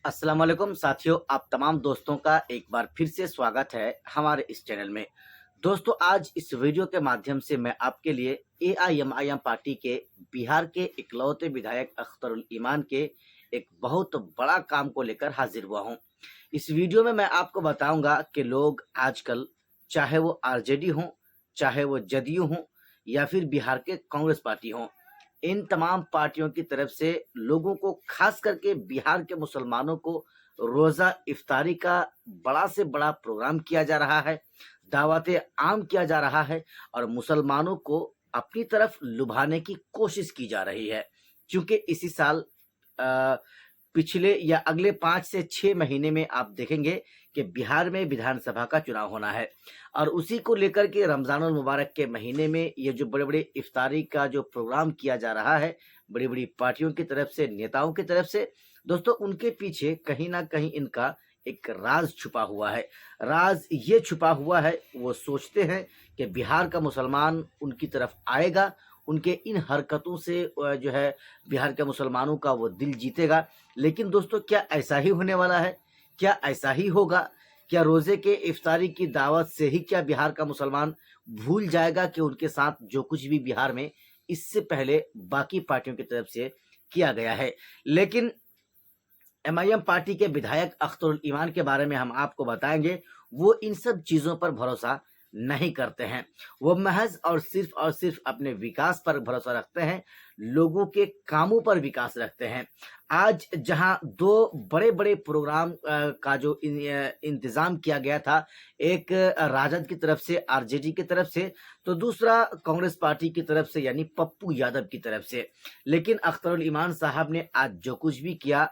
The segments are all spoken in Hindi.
अस्सलाम वालेकुम साथियों, आप तमाम दोस्तों का एक बार फिर से स्वागत है हमारे इस चैनल में। दोस्तों, आज इस वीडियो के माध्यम से मैं आपके लिए एआईएमआईएम पार्टी के बिहार के इकलौते विधायक अख्तरुल ईमान के एक बहुत बड़ा काम को लेकर हाजिर हुआ हूं। इस वीडियो में मैं आपको बताऊंगा कि लोग आजकल, चाहे वो आरजेडी हों, चाहे वो जदयू हों या फिर बिहार के कांग्रेस पार्टी हों, इन तमाम पार्टियों की तरफ से लोगों को, खास करके बिहार के मुसलमानों को, रोजा इफ्तारी का बड़ा से बड़ा प्रोग्राम किया जा रहा है, दावतें आम किया जा रहा है और मुसलमानों को अपनी तरफ लुभाने की कोशिश की जा रही है। क्योंकि इसी साल अ, पिछले या अगले 5 से 6 महीने में आप देखेंगे कि बिहार में विधानसभा का चुनाव होना है और उसी को लेकर के रमजानुल मुबारक के महीने में ये जो बड़े-बड़े इफ्तारी का जो प्रोग्राम किया जा रहा है, बड़ी-बड़ी पार्टियों की तरफ से, नेताओं की तरफ से, दोस्तों उनके पीछे कहीं न कहीं इनका एक राज छुपा हुआ है। राज ये छुपा हुआ है, वो सोचते हैं कि बिहार का मुसलमान उनकी तरफ आएगा, उनके इन हरकतों से जो है बिहार के मुसलमानों का वो दिल जीतेगा। लेकिन दोस्तों, क्या ऐसा ही होने वाला है? क्या ऐसा ही होगा? क्या रोजे के इफ्तारी की दावत से ही क्या बिहार का मुसलमान भूल जाएगा कि उनके साथ जो कुछ भी बिहार में इससे पहले बाकी पार्टियों की तरफ से किया गया है? लेकिन एमआईएम पार्टी के विधायक अख्तरुल ईमान के बारे में हम आपको बताएंगे। वो इन सब चीजों पर भरोसा नहीं करते हैं। वो महज और सिर्फ अपने विकास पर भरोसा रखते हैं, लोगों के कामों पर विकास रखते हैं। आज जहां दो बड़े बड़े प्रोग्राम का जो इंतजाम किया गया था, एक राजद की तरफ से, आरजेडी की तरफ से, तो दूसरा कांग्रेस पार्टी की तरफ से यानी पप्पू यादव की तरफ से। लेकिन अख्तरुल ईमान साहब ने आज जो कुछ भी किया,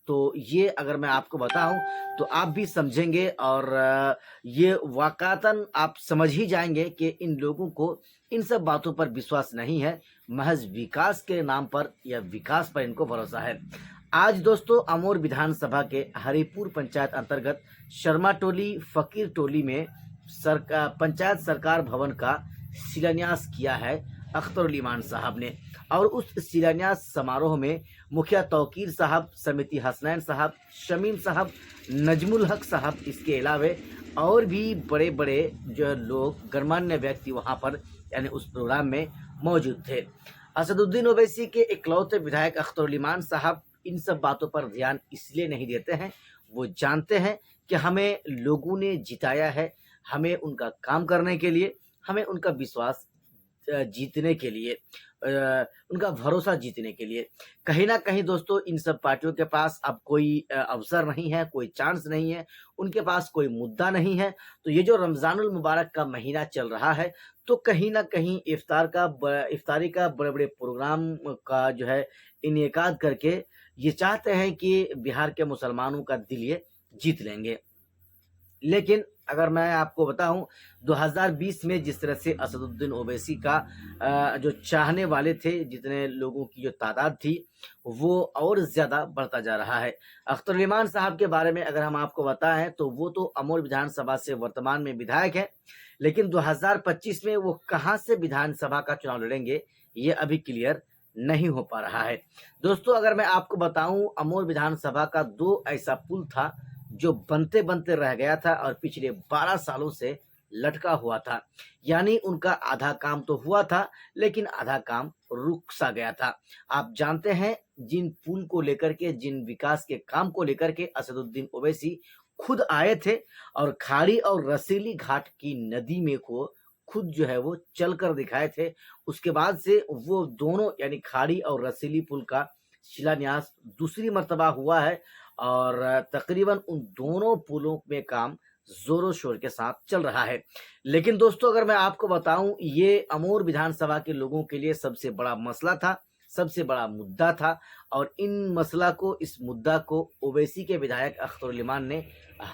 तो ये अगर मैं आपको बताऊं तो आप भी समझेंगे और ये वाक़ातन आप समझ ही जाएंगे कि इन लोगों को इन सब बातों पर विश्वास नहीं है, महज विकास के नाम पर या विकास पर इनको भरोसा है। आज दोस्तों, अमोर विधानसभा के हरिपुर पंचायत अंतर्गत शर्मा टोली फकीर टोली में पंचायत सरकार भवन का शिलान्यास किया है अख्तरुल ईमान साहब ने। और उस शिलान्यास समारोह में मुखिया तौकीर साहब, समिति हसनैन साहब, शमीम साहब, नजमुल हक साहब, इसके अलावे और भी बड़े बड़े जो लोग, गणमान्य व्यक्ति वहां पर यानी उस प्रोग्राम में मौजूद थे। असदुद्दीन ओवैसी के इकलौते विधायक अख्तरुल ईमान साहब इन सब बातों पर ध्यान इसलिए नहीं देते हैं, वो जानते हैं कि हमें लोगों ने जिताया है, हमें उनका काम करने के लिए, हमें उनका विश्वास जीतने के लिए, उनका भरोसा जीतने के लिए। कहीं ना कहीं दोस्तों, इन सब पार्टियों के पास अब कोई अवसर नहीं है, कोई चांस नहीं है, उनके पास कोई मुद्दा नहीं है। तो ये जो रमजानुल मुबारक का महीना चल रहा है, तो कहीं ना कहीं इफ्तारी का बड़े बड़े प्रोग्राम का जो है इनेकाद करके ये चाहते हैं कि बिहार के मुसलमानों का दिल ये जीत लेंगे। लेकिन अगर मैं आपको बताऊं, 2020 में जिस तरह से असदुद्दीन ओवैसी का जो चाहने वाले थे, जितने लोगों की जो तादाद थी, वो और ज्यादा बढ़ता जा रहा है। अख्तरुल ईमान साहब के बारे में अगर हम आपको बताएं तो वो तो अमोर विधानसभा से वर्तमान में विधायक है, लेकिन 2025 में वो कहां से विधानसभा का चुनाव लड़ेंगे ये अभी क्लियर नहीं हो पा रहा है। दोस्तों, अगर मैं आपको बताऊं, अमोर विधानसभा का 2 ऐसा पुल था जो बनते बनते रह गया था और पिछले 12 सालों से लटका हुआ था। यानी उनका आधा काम तो हुआ था, लेकिन आधा काम रुक सा गया था। आप जानते हैं, जिन पुल को लेकर के, जिन विकास के काम को लेकर के असदुद्दीन ओवैसी खुद आए थे और खाड़ी और रसीली घाट की नदी में को खुद जो है वो चल कर दिखाए थे। उसके बाद से वो दोनों यानी खाड़ी और रसीली पुल का शिलान्यास दूसरी मर्तबा हुआ है और तकरीबन उन दोनों पुलों में काम जोरों शोर के साथ चल रहा है। लेकिन दोस्तों, अगर मैं आपको बताऊं, ये अमोर विधानसभा के लोगों के लिए सबसे बड़ा मसला था, सबसे बड़ा मुद्दा था और इस मुद्दा को ओवैसी के विधायक अख्तरुल ईमान ने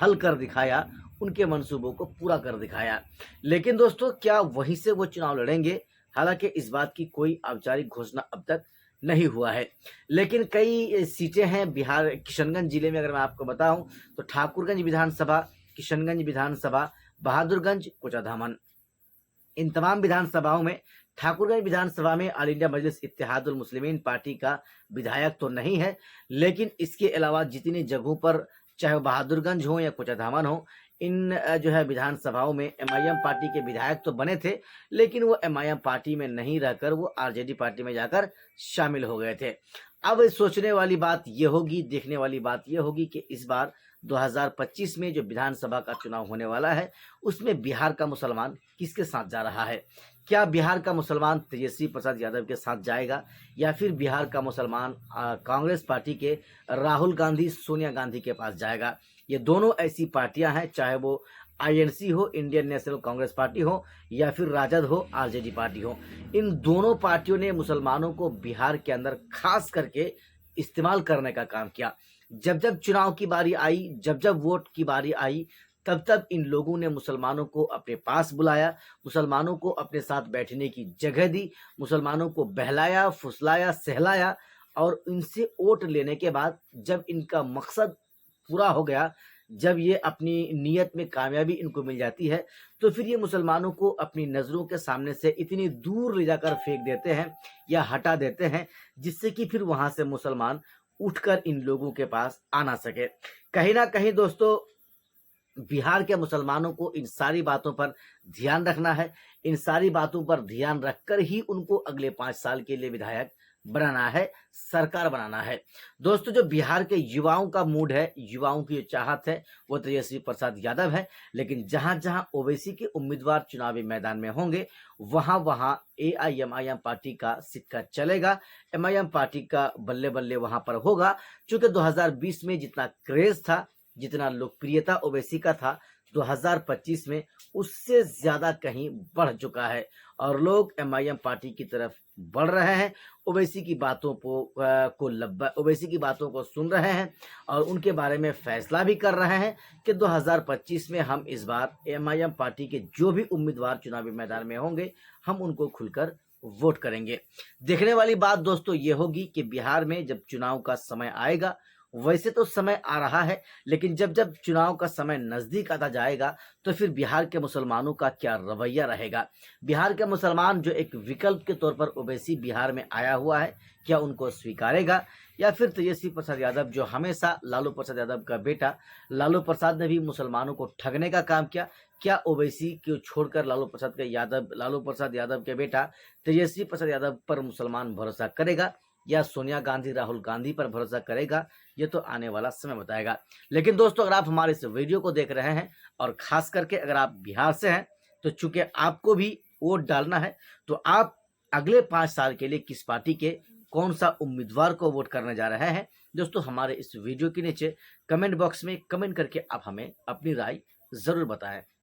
हल कर दिखाया, उनके मंसूबों को पूरा कर दिखाया। लेकिन दोस्तों, क्या वहीं से वो चुनाव लड़ेंगे? हालांकि इस बात की कोई औपचारिक घोषणा अब तक नहीं हुआ है। लेकिन कई सीटें हैं बिहार, किशनगंज जिले में अगर मैं आपको बताऊं तो ठाकुरगंज विधानसभा, किशनगंज विधानसभा, बहादुरगंज, कोचाधामन, इन तमाम विधानसभाओं में ठाकुरगंज विधानसभा में ऑल इंडिया मजलिस इत्तेहादुल मुस्लिमीन पार्टी का विधायक तो नहीं है, लेकिन इसके अलावा जितनी जगहों पर, चाहे वो बहादुरगंज हो या कोचाधामन हो, इन जो है विधानसभाओं में एमआईएम पार्टी के विधायक तो बने थे, लेकिन वो एमआईएम पार्टी में नहीं रहकर वो आरजेडी पार्टी में जाकर शामिल हो गए थे। अब सोचने वाली बात ये होगी, देखने वाली बात ये होगी कि इस बार 2025 में जो विधानसभा का चुनाव होने वाला है, उसमें बिहार का मुसलमान किसके साथ जा रहा है? क्या बिहार का मुसलमान तेजस्वी प्रसाद यादव के साथ जाएगा, या फिर बिहार का मुसलमान कांग्रेस पार्टी के राहुल गांधी, सोनिया गांधी के पास जाएगा? ये दोनों ऐसी पार्टियां हैं, चाहे वो आईएनसी हो, इंडियन नेशनल कांग्रेस पार्टी हो, या फिर राजद हो, आरजेडी पार्टी हो। इन दोनों पार्टियों ने मुसलमानों को बिहार के अंदर खास करके इस्तेमाल करने का काम किया। जब जब चुनाव की बारी आई, जब जब वोट की बारी आई, तब तब इन लोगों ने मुसलमानों को अपने पास बुलाया, मुसलमानों को अपने साथ बैठने की जगह दी, मुसलमानों को बहलाया, फुसलाया, सहलाया, और इनसे वोट लेने के बाद जब इनका मकसद पूरा हो गया, जब ये अपनी नीयत में कामयाबी इनको मिल जाती है, तो फिर ये मुसलमानों को अपनी नज़रों के सामने से इतनी दूर ले जाकर फेंक देते हैं या हटा देते हैं, जिससे कि फिर वहां से मुसलमान उठकर इन लोगों के पास आ ना सके। कहीं ना कहीं दोस्तों, बिहार के मुसलमानों को इन सारी बातों पर ध्यान रखना है। इन सारी बातों पर ध्यान रखकर ही उनको अगले 5 साल के लिए विधायक बनाना है, सरकार बनाना है। दोस्तों, जो बिहार के युवाओं का मूड है, युवाओं की जो चाहत है, वो तेजस्वी प्रसाद यादव है। लेकिन जहां जहां ओवैसी के उम्मीदवार चुनावी मैदान में होंगे, वहां वहां एआईएमआईएम पार्टी का सिक्का चलेगा। एमआईएम पार्टी का बल्ले बल्ले वहां पर होगा, क्योंकि 2020 में जितना क्रेज था, जितना लोकप्रियता ओवैसी का था, 2025 में उससे ज्यादा कहीं बढ़ चुका है, और लोग एमआईएम पार्टी की तरफ बढ़ रहे हैं। ओवैसी की बातों ओवैसी की बातों को सुन रहे हैं, और उनके बारे में फैसला भी कर रहे हैं कि 2025 में हम इस बार एमआईएम पार्टी के जो भी उम्मीदवार चुनावी मैदान में होंगे, हम उनको खुलकर वोट करेंगे। देखने वाली बात दोस्तों ये होगी कि बिहार में जब चुनाव का समय आएगा, वैसे तो समय आ रहा है, लेकिन जब जब चुनाव का समय नजदीक आता जाएगा, तो फिर बिहार के मुसलमानों का क्या रवैया रहेगा? बिहार के मुसलमान जो एक विकल्प के तौर पर ओवैसी बिहार में आया हुआ है, क्या उनको स्वीकारेगा, या फिर तेजस्वी प्रसाद यादव, जो हमेशा लालू प्रसाद यादव का बेटा, लालू प्रसाद ने भी मुसलमानों को ठगने का काम किया, क्या ओवैसी को छोड़कर लालू प्रसाद यादव के बेटा तेजस्वी प्रसाद यादव पर मुसलमान भरोसा करेगा, या सोनिया गांधी, राहुल गांधी पर भरोसा करेगा? ये तो आने वाला समय बताएगा। लेकिन दोस्तों, अगर आप हमारे इस वीडियो को देख रहे हैं, और खास करके अगर आप बिहार से हैं, तो चूंकि आपको भी वोट डालना है, तो आप अगले 5 साल के लिए किस पार्टी के कौन सा उम्मीदवार को वोट करने जा रहे हैं, दोस्तों हमारे इस वीडियो के नीचे कमेंट बॉक्स में कमेंट करके आप हमें अपनी राय जरूर बताएं।